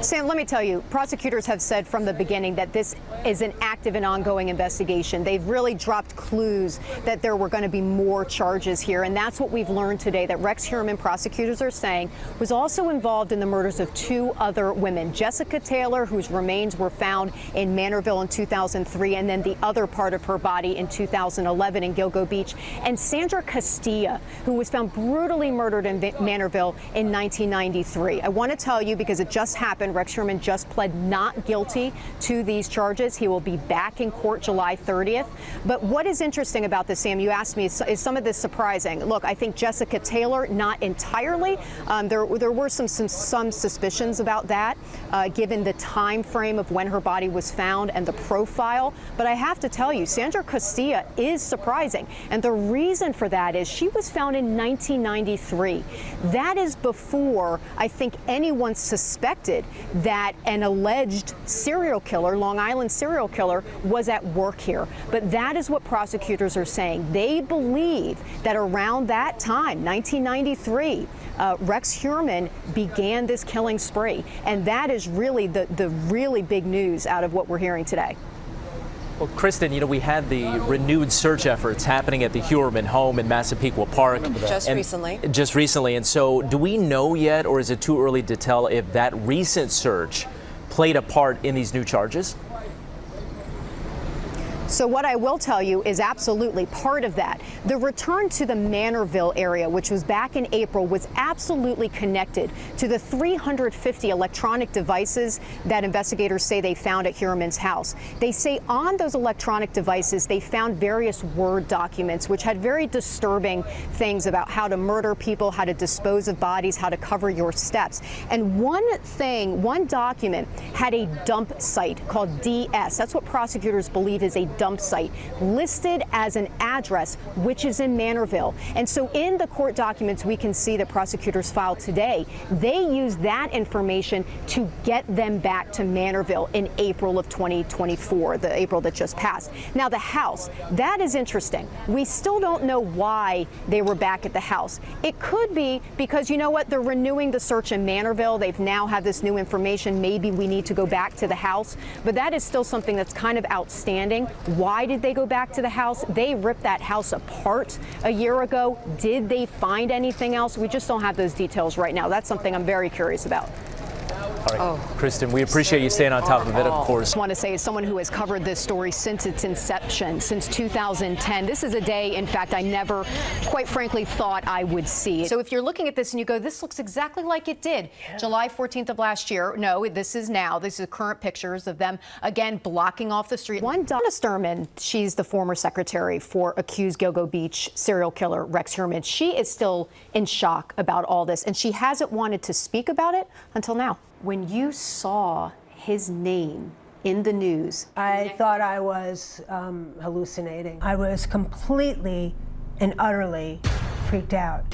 Sam, let me tell you, prosecutors have said from the beginning that this is an active and ongoing investigation. They've really dropped clues that there were going to be more charges here. And that's what we've learned today, that Rex Heuermann, prosecutors are saying, was also involved in the murders of two other women. Jessica Taylor, whose remains were found in Manorville in 2003, and then the other part of her body in 2011 in Gilgo Beach. And Sandra Castilla, who was found brutally murdered in Manorville in 1993. I want to tell you, because it just happened, Rex Heuermann just pled not guilty to these charges. He will be back in court July 30th. But what is interesting about this, Sam, you asked me, is some of this surprising? Look, I think Jessica Taylor, not entirely. There were some suspicions about that, given the time frame of when her body was found and the profile. But I have to tell you, Sandra Castilla is surprising. And the reason for that is she was found in 1993. That is before I think anyone suspected that an alleged serial killer, Long Island serial killer, was at work here. But that is what prosecutors are saying. They believe that around that time, 1993, Rex Heuermann began this killing spree. And that is really the really big news out of what we're hearing today. Well, Kristin, you know, we had the renewed search efforts happening at the Heuermann home in Massapequa Park. Just recently. And so do we know yet, or is it too early to tell if that recent search played a part in these new charges? So what I will tell you is absolutely part of that. The return to the Manorville area, which was back in April, was absolutely connected to the 350 electronic devices that investigators say they found at Heuermann's house. They say on those electronic devices, they found various Word documents, which had very disturbing things about how to murder people, how to dispose of bodies, how to cover your steps. And one document had a dump site called DS. That's what prosecutors believe is a dump site listed as an address, which is in Manorville. And so in the court documents we can see that prosecutors filed today, they used that information to get them back to Manorville in April of 2024, the April that just passed. Now the house, that is interesting. We still don't know why they were back at the house. It could be because, you know what, they're renewing the search in Manorville. They've now had this new information. Maybe we need to go back to the house. But that is still something that's kind of outstanding. Why did they go back to the house? They ripped that house apart a year ago. Did they find anything else? We just don't have those details right now. That's something I'm very curious about. All right, Kristin, we appreciate you staying on top of it, of course. I want to say, as someone who has covered this story since its inception, since 2010, this is a day, in fact, I never, quite frankly, thought I would see. So if you're looking at this and you go, this looks exactly like it did July 14th of last year. No, this is now. This is current pictures of them, again, blocking off the street. Donna Sturman, she's the former secretary for accused Gilgo Beach serial killer Rex Heuermann. She is still in shock about all this, and she hasn't wanted to speak about it until now. When you saw his name in the news, I thought I was hallucinating. I was completely and utterly freaked out.